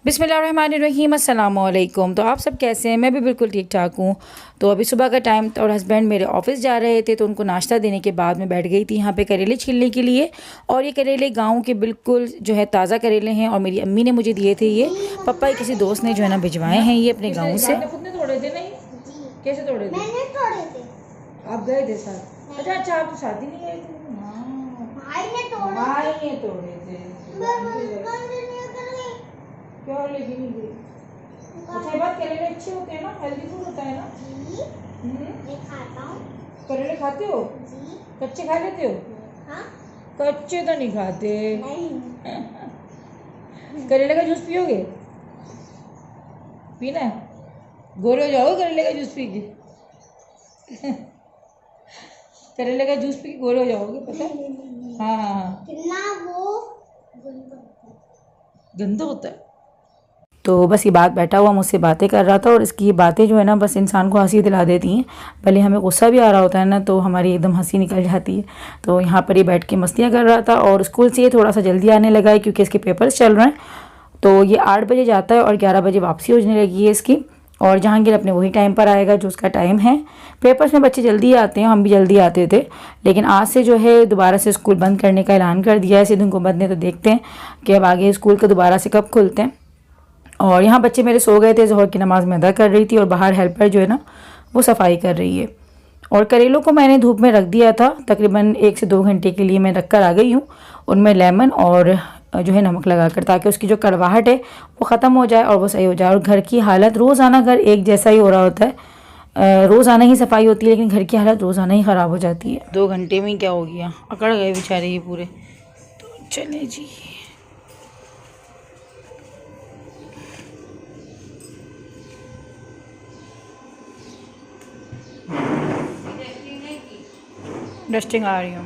बिस्मिल्लाहिर्रहमानिर्रहीम, अस्सलाम वालेकुम। तो आप सब कैसे हैं? मैं भी बिल्कुल ठीक ठाक हूँ। तो अभी सुबह का टाइम था और हस्बैंड मेरे ऑफिस जा रहे थे, तो उनको नाश्ता देने के बाद मैं बैठ गई थी यहाँ पे करेले छीलने के लिए। और ये करेले गांव के बिल्कुल जो है ताज़ा करेले हैं और मेरी अम्मी ने मुझे दिए थे। ये पापा के किसी दोस्त ने जो है ना भिजवाए हैं ये अपने गाँव से। तोड़े थे नहीं? कैसे तोड़े थे? मैंने तोड़े थे। आप गए थे साथ? अच्छा, आप तो शादी नहीं गए थे? भाई ने तोड़े। भाई ने तोड़े थे। क्यों लेके नहीं गए? अच्छा, ये बात करेले अच्छे होते हैं ना, हेल्दी फूड होता है ना? मैं खाता हूँ। करेले खाते हो? जी। कच्चे खा लेते हो? हाँ? कच्चे तो नहीं खाते। नहीं। करेले का जूस पियोगे? पीना है? गोरे हो जाओगे करेले का जूस पी के। करेले का जूस पी के गोरे हो जाओगे, पता है? हाँ। कितना वो गंदा होता है। तो बस ये बात बैठा हुआ मुझसे बातें कर रहा था और इसकी ये बातें जो है ना बस इंसान को हंसी दिला देती हैं। भले हमें गुस्सा भी आ रहा होता है ना तो हमारी एकदम हंसी निकल जाती है। तो यहाँ पर ये बैठ के मस्तियाँ कर रहा था और स्कूल से ये थोड़ा सा जल्दी आने लगा है क्योंकि इसके पेपर्स चल रहे हैं। तो ये 8 बजे जाता है और 11 बजे वापसी होने लगी है इसकी। और जहांगीर अपने वही टाइम पर आएगा जो उसका टाइम है। पेपर्स में बच्चे जल्दी आते हैं, हम भी जल्दी आते थे, लेकिन आज से जो है दोबारा से स्कूल बंद करने का ऐलान कर दिया है सिंध हुकूमत ने। तो देखते हैं कि अब आगे स्कूल के दोबारा से कब खुलते हैं। और यहाँ बच्चे मेरे सो गए थे, ज़ोहर की नमाज़ में अदा कर रही थी और बाहर हेल्पर जो है ना वो सफाई कर रही है। और करेलों को मैंने धूप में रख दिया था, तकरीबन 1 से 2 घंटे के लिए मैं रख कर आ गई हूँ। उनमें लेमन और जो है नमक लगाकर, ताकि उसकी जो कड़वाहट है वो ख़त्म हो जाए और वो सही हो जाए। और घर की हालत रोज़ाना घर एक जैसा ही हो रहा होता है, रोज़ाना ही सफाई होती है लेकिन घर की हालत रोज़ाना ही ख़राब हो जाती है। 2 घंटे में क्या हो गया, अकड़ गए बेचारे ये पूरे। तो चले जी, डस्टिंग आ रही हूँ।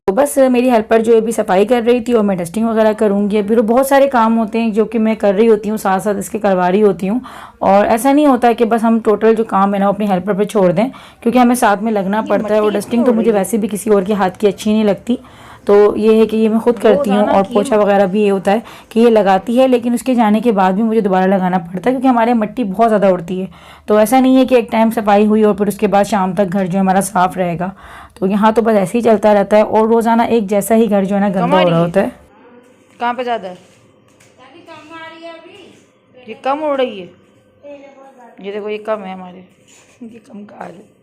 तो बस मेरी हेल्पर जो है अभी सफाई कर रही थी और मैं डस्टिंग वगैरह करूँगी। फिर बहुत सारे काम होते हैं जो कि मैं कर रही होती हूँ, साथ साथ इसके करवा रही होती हूँ। और ऐसा नहीं होता है कि बस हम टोटल जो काम है ना अपनी हेल्पर पे छोड़ दें, क्योंकि हमें साथ में लगना पड़ता है। और डस्टिंग तो मुझे वैसे भी किसी और के हाथ की अच्छी नहीं लगती, तो ये है कि ये मैं खुद करती हूँ। और पोछा वगैरह भी ये होता है कि ये लगाती है, लेकिन उसके जाने के बाद भी मुझे दोबारा लगाना पड़ता है क्योंकि हमारे मट्टी बहुत ज़्यादा उड़ती है। तो ऐसा नहीं है कि एक टाइम सफाई हुई और फिर उसके बाद शाम तक घर जो है हमारा साफ़ रहेगा। तो यहाँ तो बस ऐसे ही चलता रहता है और रोज़ाना एक जैसा ही घर जो है ना गंदा हो रहा होता है। कहाँ पे ज़्यादा है? ये कम उड़ रही है। ये देखो ये कम है हमारे, ये कम का हाल है।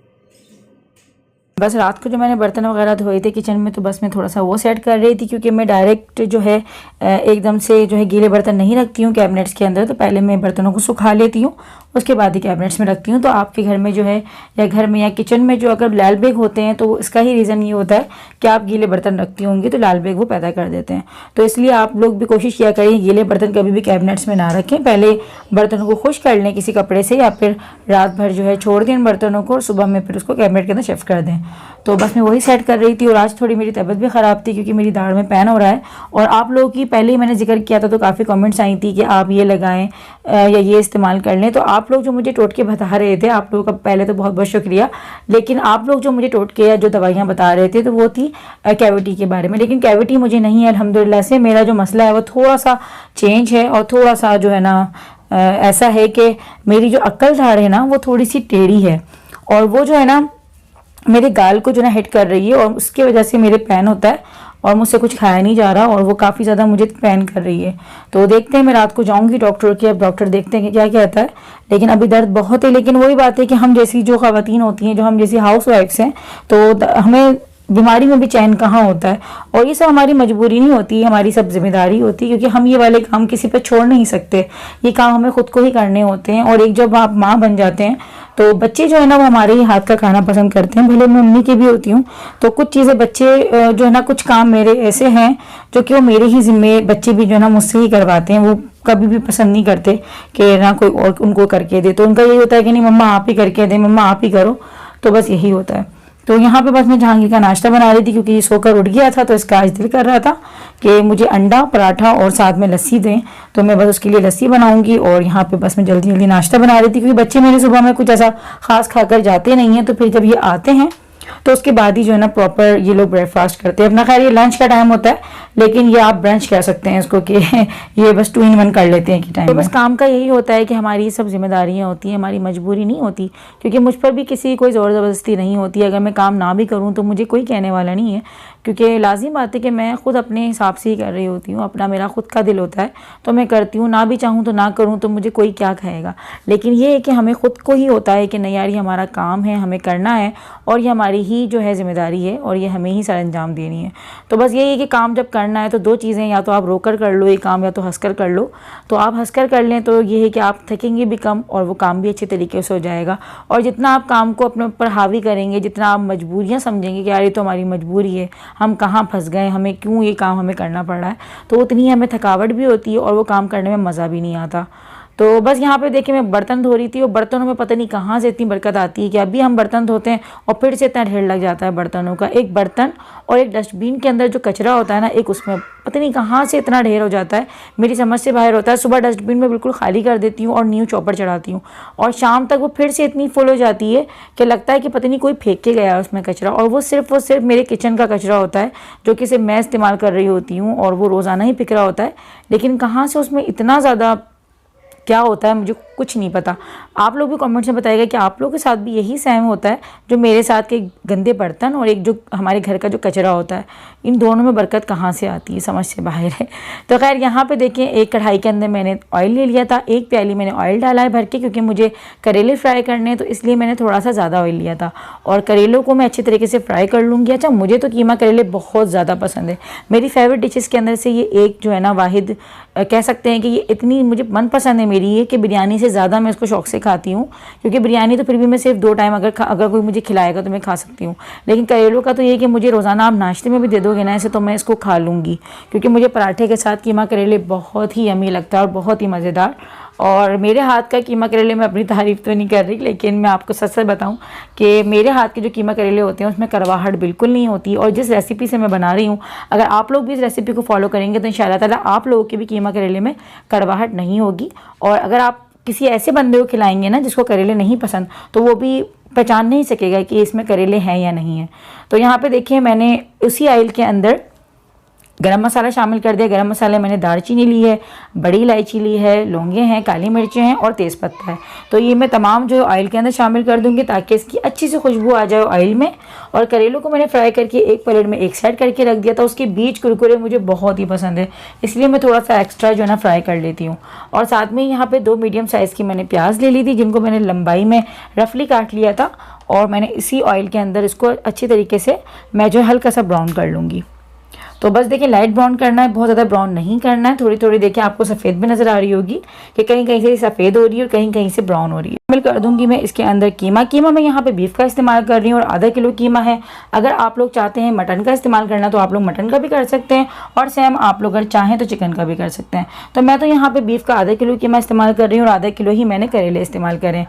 बस रात को जो मैंने बर्तन वगैरह धोए थे किचन में, तो बस मैं थोड़ा सा वो सेट कर रही थी क्योंकि मैं डायरेक्ट जो है एकदम से जो है गीले बर्तन नहीं रखती हूँ कैबिनेट्स के अंदर। तो पहले मैं बर्तनों को सुखा लेती हूँ, उसके बाद ही कैबिनेट्स में रखती हूँ। तो आपके घर में जो है या घर में या किचन में जो अगर लाल बेग होते हैं तो इसका ही रीज़न ये होता है कि आप गीले बर्तन रखती होंगी तो लाल बेग वो पैदा कर देते हैं। तो इसलिए आप लोग भी कोशिश किया करें गीले बर्तन कभी भी कैबिनेट्स में ना रखें। पहले बर्तनों को खुश कर लें किसी कपड़े से या फिर रात भर जो है छोड़ दें इन बर्तनों को और सुबह में फिर उसको कैबिनेट के अंदर शिफ्ट कर दें। तो बस मैं वही सेट कर रही थी। और आज थोड़ी मेरी तबीयत भी ख़राब थी क्योंकि मेरी दाढ़ में पेन हो रहा है। और आप लोगों की पहले ही मैंने जिक्र किया था तो काफ़ी कमेंट्स आई थी कि आप ये लगाएं या ये इस्तेमाल कर लें। तो आप लोग जो मुझे टोटके बता रहे थे, आप लोगों का पहले तो बहुत बहुत शुक्रिया। लेकिन आप लोग जो मुझे टोटके या जो दवाइयाँ बता रहे थे तो वो थी कैविटी के बारे में। लेकिन कैविटी मुझे नहीं है अल्हम्दुलिल्लाह से। मेरा जो मसला है वो थोड़ा सा चेंज है और थोड़ा सा जो है ना ऐसा है कि मेरी जो अक्ल धार है ना वो थोड़ी सी टेढ़ी है और वो जो है ना मेरे गाल को जो ना हिट कर रही है और उसकी वजह से मेरे पेन होता है और मुझसे कुछ खाया नहीं जा रहा और वो काफ़ी ज़्यादा मुझे पेन कर रही है। तो देखते हैं, मैं रात को जाऊंगी डॉक्टर के, अब डॉक्टर देखते हैं कि क्या कहता है। लेकिन अभी दर्द बहुत है। लेकिन वही बात है कि हम जैसी जो ख़वातीन होती हैं, जो हम जैसी हाउस वाइफ्स हैं, तो हमें बीमारी में भी चैन कहाँ होता है। और ये सब हमारी मजबूरी नहीं होती, हमारी सब जिम्मेदारी होती है क्योंकि हम ये वाले काम किसी पे छोड़ नहीं सकते। ये काम हमें खुद को ही करने होते हैं। और एक जब आप माँ बन जाते हैं तो बच्चे जो है ना वो हमारे ही हाथ का खाना पसंद करते हैं। भले मैं मम्मी की भी होती हूँ तो कुछ चीज़ें बच्चे जो है ना, कुछ काम मेरे ऐसे हैं जो कि वो मेरे ही जिम्मे, बच्चे भी जो है ना मुझसे ही करवाते हैं। वो कभी भी पसंद नहीं करते कि ना कोई और उनको करके दे। तो उनका यही होता है कि नहीं मम्मा आप ही करके दें, मम्मा आप ही करो। तो बस यही होता है। तो यहाँ पे बस मैं जहांगीर का नाश्ता बना रही थी क्योंकि ये सोकर उठ गया था तो इसका आज दिल कर रहा था कि मुझे अंडा पराठा और साथ में लस्सी दें। तो मैं बस उसके लिए लस्सी बनाऊंगी। और यहाँ पे बस मैं जल्दी जल्दी नाश्ता बना रही थी क्योंकि बच्चे मेरे सुबह में कुछ ऐसा खास खाकर जाते नहीं हैं। तो फिर जब ये आते हैं तो उसके बाद ही जो है ना प्रॉपर ये लोग ब्रेकफास्ट करते हैं अपना। खैर ये लंच का टाइम होता है लेकिन ये आप ब्रंच कह सकते हैं इसको कि ये बस 2 in 1 कर लेते हैं कि टाइम तो बस काम का यही होता है कि हमारी सब जिम्मेदारियां होती हैं, हमारी मजबूरी नहीं होती, क्योंकि मुझ पर भी किसी कोई ज़ोर ज़बरदस्ती नहीं होती। अगर मैं काम ना भी करूँ तो मुझे कोई कहने वाला नहीं है, क्योंकि लाजिम बात है कि मैं ख़ुद अपने हिसाब से ही कर रही होती हूँ, अपना मेरा खुद का दिल होता है तो मैं करती हूँ, ना भी चाहूँ तो ना करूँ तो मुझे कोई क्या कहेगा। लेकिन ये है कि हमें ख़ुद को ही होता है कि नहीं यार ये हमारा काम है, हमें करना है और ये हमारी ही जो है ज़िम्मेदारी है और ये हमें ही सर अंजाम देनी है। तो बस यही है कि काम जब करना है तो 2 चीज़ें, या तो आप रोकर कर लो ये काम या तो हंसकर कर लो। तो आप हंसकर कर लें तो ये है कि आप थकेंगे भी कम और वो काम भी अच्छे तरीके से हो जाएगा। और जितना आप काम को अपने ऊपर हावी करेंगे, जितना आप मजबूरियाँ समझेंगे कि यार ये तो हमारी मजबूरी है, हम कहाँ फंस गए, हमें क्यों ये काम हमें करना पड़ रहा है, तो उतनी हमें थकावट भी होती है और वो काम करने में मज़ा भी नहीं आता। तो बस यहाँ पे देखिए मैं बर्तन धो रही थी और बर्तनों में पता नहीं कहाँ से इतनी बरकत आती है कि अभी हम बर्तन धोते हैं और फिर से इतना ढेर लग जाता है बर्तनों का। एक बर्तन और एक डस्टबिन के अंदर जो कचरा होता है ना, एक उसमें पता नहीं कहाँ से इतना ढेर हो जाता है, मेरी समझ से बाहर होता है। सुबह डस्टबिन में बिल्कुल खाली कर देती हूँ और न्यू चॉपर चढ़ाती हूँ और शाम तक वो फिर से इतनी फुल हो जाती है कि लगता है कि पता नहीं कोई फेंक के गया है उसमें कचरा। और वो सिर्फ मेरे किचन का कचरा होता है जो कि सिर्फ मैं इस्तेमाल कर रही होती हूँ और वो रोज़ाना ही बिक रहा होता है। लेकिन कहाँ से उसमें इतना ज़्यादा क्या होता है मुझे कुछ नहीं पता। आप लोग भी कमेंट्स में बताइएगा कि आप लोगों के साथ भी यही सेम होता है जो मेरे साथ के गंदे बर्तन और एक जो हमारे घर का जो कचरा होता है, इन दोनों में बरकत कहाँ से आती है, समझ से बाहर है। तो खैर यहाँ पे देखें एक कढ़ाई के अंदर मैंने ऑयल ले लिया था, 1 प्याली मैंने ऑयल डाला है भर के, क्योंकि मुझे करेले फ्राई करने हैं तो इसलिए मैंने थोड़ा सा ज़्यादा ऑयल लिया था और करेलों को मैं अच्छे तरीके से फ्राई कर लूँगी। अच्छा, मुझे तो कीमा करेले बहुत ज़्यादा पसंद है, मेरी फेवरेट डिशेज़ के अंदर से ये एक जो है ना वाहिद कह सकते हैं कि ये इतनी मुझे मनपसंद है मेरी ये कि बिरयानी से ज़्यादा मैं इसको शौक़ से खाती हूँ। क्योंकि बिरयानी तो फिर भी मैं सिर्फ 2 टाइम अगर कोई मुझे खिलाएगा तो मैं खा सकती हूँ, लेकिन करेलों का तो ये कि मुझे रोज़ाना आप नाश्ते में भी दे दोगे ना ऐसे तो मैं इसको खा लूँगी, क्योंकि मुझे पराठे के साथ कीमा करेले बहुत ही यम्मी लगता है और बहुत ही मज़ेदार। और मेरे हाथ का कीमा करेले मैं अपनी तारीफ़ तो नहीं कर रही, लेकिन मैं आपको सच सच बताऊं कि मेरे हाथ के जो कीमा करेले होते हैं उसमें करवाहट बिल्कुल नहीं होती। और जिस रेसिपी से मैं बना रही हूं, अगर आप लोग भी इस रेसिपी को फॉलो करेंगे तो इंशाल्लाह ताला आप लोगों के भी कीमा करेले में करवाहट नहीं होगी। और अगर आप किसी ऐसे बंदे को खिलाएंगे ना जिसको करेले नहीं पसंद, तो वो भी पहचान नहीं सकेगा कि इसमें करेले हैं या नहीं है। तो यहाँ पे देखिए मैंने उसी ऑयल के अंदर गरम मसाला शामिल कर दिया। गरम मसाले मैंने दालचीनी ली है, बड़ी इलायची ली है, लौंगे हैं, काली मिर्चें हैं और तेज़पत्ता है। तो ये मैं तमाम जो ऑयल के अंदर शामिल कर दूंगी ताकि इसकी अच्छी से खुशबू आ जाए ऑयल में। और करेलों को मैंने फ्राई करके एक प्लेट में एक साइड करके रख दिया था। उसके बीच कुरकुरे मुझे बहुत ही पसंद है, इसलिए मैं थोड़ा सा एक्स्ट्रा जो है ना फ्राई कर लेती हूँ। और साथ में यहाँ पर 2 मीडियम साइज़ की मैंने प्याज ले ली थी, जिनको मैंने लंबाई में रफली काट लिया था। और मैंने इसी ऑयल के अंदर इसको अच्छी तरीके से मैं जो हल्का सा ब्राउन कर लूँगी। तो बस देखिए लाइट ब्राउन करना है, बहुत ज़्यादा ब्राउन नहीं करना है। थोड़ी थोड़ी देखिए आपको सफ़ेद भी नज़र आ रही होगी कि कहीं कहीं से सफ़ेद हो रही है और कहीं कहीं से ब्राउन हो रही है। शामिल कर दूंगी मैं इसके अंदर कीमा मैं यहाँ पे बीफ का इस्तेमाल कर रही हूँ और आधा किलो कीमा है। अगर आप लोग चाहते हैं मटन का इस्तेमाल करना तो आप लोग मटन का भी कर सकते हैं और सेम आप लोग अगर चाहें तो चिकन का भी कर सकते हैं। तो मैं तो यहाँ पे बीफ का आधा किलो कीमा इस्तेमाल कर रही हूँ और आधा किलो ही मैंने करेले इस्तेमाल करें।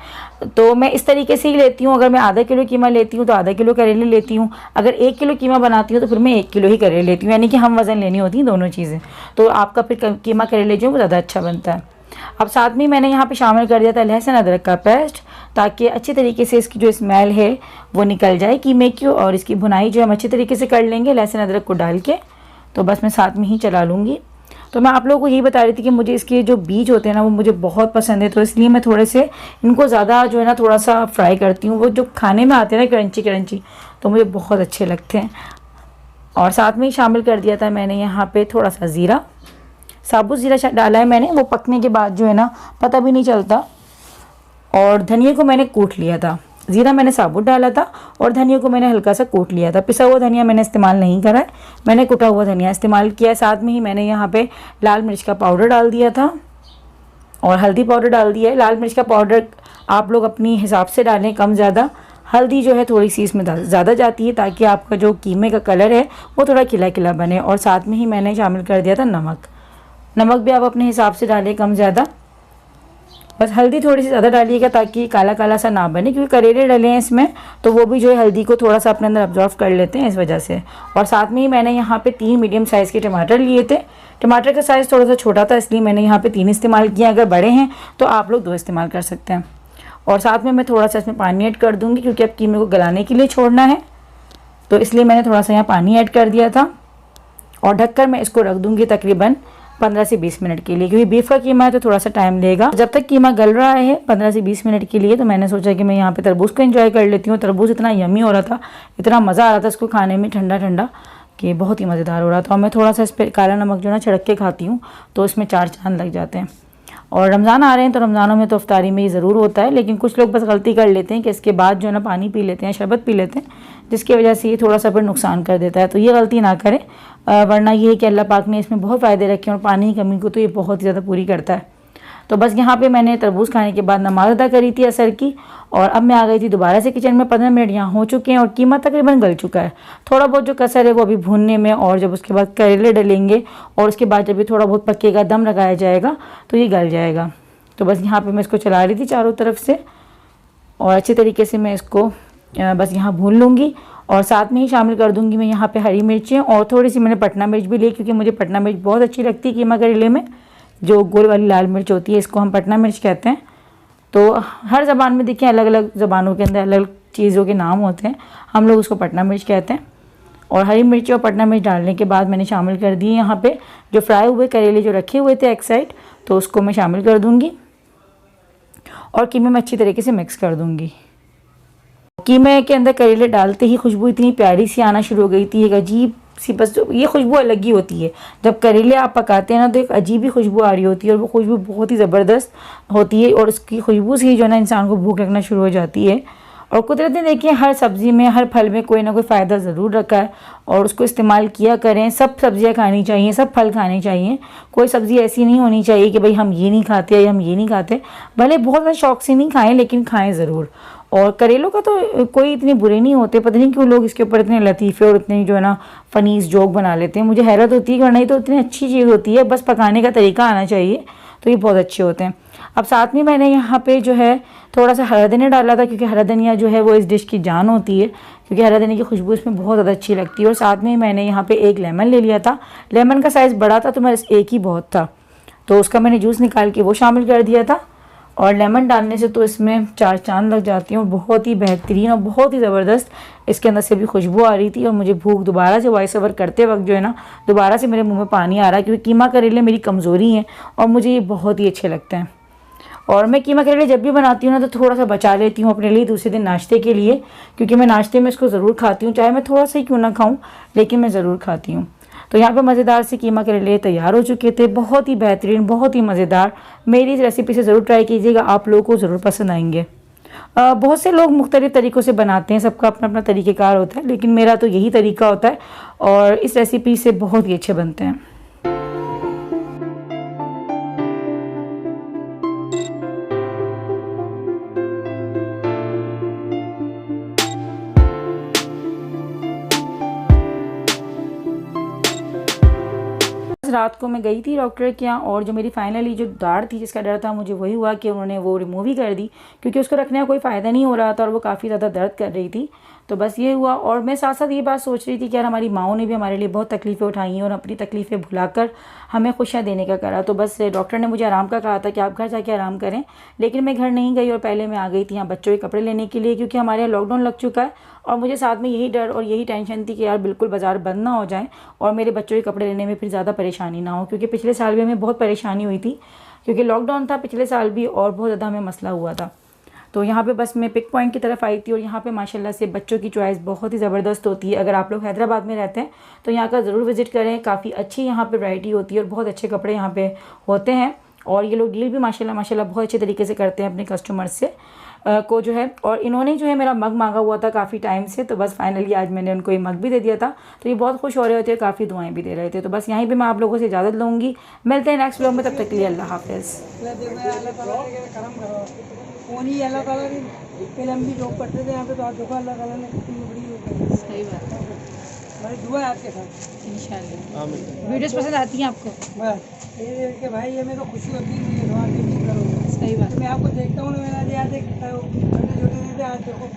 तो मैं इस तरीके से ही लेती हूँ, अगर मैं आधा किलो कीमा लेती हूँ तो आधा किलो करेले लेती हूँ, अगर 1 किलो कीमा बनाती हूँ तो फिर मैं 1 किलो ही करेले लेती हूँ, यानी कि हम वज़न लेनी होती हैं दोनों चीज़ें। तो आपका फिर कीमा करेले जो वो ज़्यादा अच्छा बनता है। अब साथ में मैंने यहाँ पे शामिल कर दिया था लहसुन अदरक का पेस्ट, ताकि अच्छी तरीके से इसकी जो स्मेल है वो निकल जाए कीमे की। और इसकी भुनाई जो हम अच्छी तरीके से कर लेंगे लहसुन अदरक को डाल के। तो बस मैं साथ में ही चला लूँगी। तो मैं आप लोगों को यही बता रही थी कि मुझे इसके जो बीज होते हैं ना वो मुझे बहुत पसंद है, तो इसलिए मैं थोड़े से इनको ज़्यादा जो है ना थोड़ा सा फ्राई करती हूँ। वो जो खाने में आते हैं ना क्रंची तो मुझे बहुत अच्छे लगते हैं। और साथ में ही शामिल कर दिया था मैंने यहाँ पे थोड़ा सा ज़ीरा, साबुत ज़ीरा डाला है मैंने, वो पकने के बाद जो है ना पता भी नहीं चलता। और धनिया को मैंने कूट लिया था, ज़ीरा मैंने साबुत डाला था और धनिया को मैंने हल्का सा कूट लिया था। पिसा हुआ धनिया मैंने इस्तेमाल नहीं करा है, मैंने कुटा हुआ धनिया इस्तेमाल किया है। साथ में ही मैंने यहाँ पे लाल मिर्च का पाउडर डाल दिया था और हल्दी पाउडर डाल दिया है। लाल मिर्च का पाउडर आप लोग अपनी हिसाब से डालें, कम ज़्यादा। हल्दी जो है थोड़ी सी इसमें ज़्यादा जाती है ताकि आपका जो कीमे का कलर है वो थोड़ा खिला खिला बने। और साथ में ही मैंने शामिल कर दिया था नमक भी आप अपने हिसाब से डालें, कम ज़्यादा। बस हल्दी थोड़ी सी ज़्यादा डालिएगा ताकि काला काला सा ना बने, क्योंकि करेले डले हैं इसमें तो वो भी जो है हल्दी को थोड़ा सा अपने अंदर अब्जॉर्व कर लेते हैं, इस वजह से। और साथ में ही मैंने यहाँ पे 3 मीडियम साइज़ के टमाटर लिए थे। टमाटर का साइज़ थोड़ा सा छोटा था इसलिए मैंने यहाँ पे 3 इस्तेमाल किया। अगर बड़े हैं तो आप लोग 2 इस्तेमाल कर सकते हैं। और साथ में मैं थोड़ा सा इसमें पानी ऐड कर दूँगी, क्योंकि अब कीमे को गलाने के लिए छोड़ना है, तो इसलिए मैंने थोड़ा सा यहाँ पानी ऐड कर दिया था। और ढककर मैं इसको रख दूँगी तकरीबन 15 से 20 मिनट के लिए, क्योंकि बीफ का कीमा है तो थोड़ा सा टाइम लेगा। जब तक कीमा गल रहा है 15 से 20 मिनट के लिए, तो मैंने सोचा कि मैं यहाँ पे तरबूज को एंजॉय कर लेती हूँ। तरबूज इतना यमी हो रहा था, इतना मज़ा आ रहा था इसको खाने में ठंडा ठंडा, कि बहुत ही मज़ेदार हो रहा था। और मैं थोड़ा सा इस पर काला नमक जो है ना छिड़क के खाती हूँ, तो इसमें 4 चांद लग जाते हैं। और रमज़ान आ रहे हैं तो रमज़ानों में तो इफ्तारी में ये ज़रूर होता है, लेकिन कुछ लोग बस गलती कर लेते हैं कि इसके बाद जो है ना पानी पी लेते हैं, शरबत पी लेते हैं, जिसकी वजह से ये थोड़ा सा फिर नुकसान कर देता है। तो ये गलती ना करें, वरना ये है कि अल्लाह पाक ने इसमें बहुत फ़ायदे रखे हैं और पानी की कमी को तो ये बहुत ही ज़्यादा पूरी करता है। तो बस यहाँ पे मैंने तरबूज खाने के बाद नमाज़ अदा करी थी असर की, और अब मैं आ गई थी दोबारा से किचन में। 15 मिनट यहाँ हो चुके हैं और कीमा तकरीबन गल चुका है। थोड़ा बहुत जो कसर है वो अभी भूनने में, और जब उसके बाद करेले डलेंगे और उसके बाद जब भी थोड़ा बहुत पकेगा, दम लगाया जाएगा, तो ये गल जाएगा। तो बस यहाँ पे मैं इसको चला रही थी चारों तरफ से, और अच्छे तरीके से मैं इसको बस यहाँ भून लूँगी। और साथ में ही शामिल कर दूँगी मैं यहाँ पे हरी मिर्चें, और थोड़ी सी मैंने पटना मिर्च भी ली, क्योंकि मुझे पटना मिर्च बहुत अच्छी लगती है कीमा करेले में। जो गोल वाली लाल मिर्च होती है, इसको हम पटना मिर्च कहते हैं। तो हर ज़बान में देखिए अलग अलग ज़बानों के अंदर अलग अलग चीज़ों के नाम होते हैं, हम लोग उसको पटना मिर्च कहते हैं। और हरी मिर्च और पटना मिर्च डालने के बाद मैंने शामिल कर दिए यहाँ पे जो फ्राई हुए करेले जो रखे हुए थे एक साइड, तो उसको मैं शामिल कर दूँगी और कीमे में अच्छी तरीके से मिक्स कर दूँगी। कीमे के अंदर करेले डालते ही खुशबू इतनी प्यारी सी आना शुरू हो गई थी, एक अजीब सी, बस ये खुशबू अलग ही होती है। जब करेले आप पकाते हैं ना तो एक अजीब ही खुशबू आ रही होती है, और वो खुशबू बहुत ही ज़बरदस्त होती है, और उसकी खुशबू से ही जो है ना इंसान को भूख लगना शुरू हो जाती है। और कुदरत ने देखिए हर सब्ज़ी में, हर फल में कोई ना कोई फ़ायदा ज़रूर रखा है, और उसको इस्तेमाल किया करें। सब सब्ज़ियाँ खानी चाहिए, सब फल खाने चाहिए। कोई सब्ज़ी ऐसी नहीं होनी चाहिए कि भाई हम ये नहीं खाते या हम ये नहीं खाते, भले बहुत ज़्यादा शौक़ से नहीं खाएं, लेकिन खाएं ज़रूर। और करेलों का तो कोई इतने बुरे नहीं होते, पता नहीं क्यों लोग इसके ऊपर इतने लतीफ़े और इतने जो है ना फ़नीस जोक बना लेते हैं। मुझे हैरत होती है, वरना ही तो इतनी अच्छी चीज़ होती है, बस पकाने का तरीका आना चाहिए, तो ये बहुत अच्छे होते हैं। अब साथ में मैंने यहाँ पे जो है थोड़ा सा हरा धनिया डाला था, क्योंकि हरा धनिया जो है वो इस डिश की जान होती है, क्योंकि हरा धनिया की खुशबू इसमें बहुत ज़्यादा अच्छी लगती है। और साथ में मैंने यहाँ पे एक लेमन ले लिया था, लेमन का साइज़ बड़ा था तो मेरे एक ही बहुत था, तो उसका मैंने जूस निकाल के वो शामिल कर दिया था। और लेमन डालने से तो इसमें 4 चांद लग जाती हैं, और बहुत ही बेहतरीन और बहुत ही ज़बरदस्त इसके अंदर से भी खुशबू आ रही थी। और मुझे भूख दोबारा से वॉइस ओवर करते वक्त जो है ना दोबारा से मेरे मुंह में पानी आ रहा है, क्योंकि कीमा करेले मेरी कमज़ोरी हैं और मुझे ये बहुत ही अच्छे लगते हैं। और मैं कीमा करेले जब भी बनाती हूँ ना तो थोड़ा सा बचा लेती हूँ अपने लिए दूसरे दिन नाश्ते के लिए, क्योंकि मैं नाश्ते में इसको ज़रूर खाती हूँ, चाहे मैं थोड़ा सा ही क्यों ना खाऊँ, लेकिन मैं ज़रूर खाती हूँ। तो यहाँ पे मज़ेदार से कीमा करेले तैयार हो चुके थे, बहुत ही बेहतरीन, बहुत ही मज़ेदार। मेरी इस रेसिपी से ज़रूर ट्राई कीजिएगा, आप लोगों को ज़रूर पसंद आएंगे। बहुत से लोग मुख्तलिफ़ तरीक़ों से बनाते हैं, सबका अपना अपना तरीक़ेकार होता है, लेकिन मेरा तो यही तरीका होता है, और इस रेसिपी से बहुत ही अच्छे बनते हैं। रात को मैं गई थी डॉक्टर के यहाँ, और जो मेरी फाइनली जो दाढ़ थी जिसका डर था मुझे वही हुआ कि उन्होंने वो रिमूव ही कर दी, क्योंकि उसको रखने का कोई फ़ायदा नहीं हो रहा था और वो काफ़ी ज़्यादा दर्द कर रही थी। तो बस ये हुआ। और मैं साथ साथ ये बात सोच रही थी कि यार हमारी माओं ने भी हमारे लिए बहुत तकलीफ़ें उठाई हैं और अपनी तकलीफ़ें भुलाकर हमें खुशियाँ देने का करा। तो बस डॉक्टर ने मुझे आराम का कहा था कि आप घर जाके आराम करें, लेकिन मैं घर नहीं गई, और पहले मैं आ गई थी यहाँ बच्चों के कपड़े लेने के लिए, क्योंकि हमारे यहाँ लॉकडाउन लग चुका है, और मुझे साथ में यही डर और यही टेंशन थी कि यार बिल्कुल बाज़ार बंद ना हो जाए और मेरे बच्चों के कपड़े लेने में फिर ज़्यादा परेशानी ना हो, क्योंकि पिछले साल भी हमें बहुत परेशानी हुई थी, क्योंकि लॉकडाउन था पिछले साल भी और बहुत ज़्यादा हमें मसला हुआ था। तो यहाँ पे बस मैं पिक पॉइंट की तरफ आई थी, और यहाँ पे माशाल्लाह से बच्चों की चॉइस बहुत ही ज़बरदस्त होती है। अगर आप लोग हैदराबाद में रहते हैं तो यहाँ का ज़रूर विज़िट करें, काफ़ी अच्छी यहाँ पे वैरायटी होती है और बहुत अच्छे कपड़े यहाँ पे होते हैं। और ये लोग डील भी माशाल्लाह बहुत अच्छे तरीके से करते हैं अपने कस्टमर्स से को जो है। और इन्होंने जो है मेरा मग मांगा हुआ था काफ़ी टाइम से, तो बस फाइनली आज मैंने उनको ये मग भी दे दिया था, तो ये बहुत खुश हो रहे होते, काफ़ी दुआएं भी दे रहे थे। तो बस यहीं पे मैं आप लोगों से इजाज़त लूँगी, मिलते हैं नेक्स्ट व्लॉग में, तब तक के लिए अल्लाह हाफ़िज़। अल्लाह ताला की पहले हम भी जॉब करते थे यहाँ पे, तो आज देखो अल्लाह ताला ने कितनी बड़ी, सही बात है, हमारी दुआ है आपके साथ इंशाल्लाह। वीडियोस पसंद आती हैं आपको? बस ये देख के भाई ये मेरे को खुशी होती है, ये दुआ नहीं करो। सही बात, मैं आपको देखता हूँ, मेरा याद है छोटे छोटे आज देखो।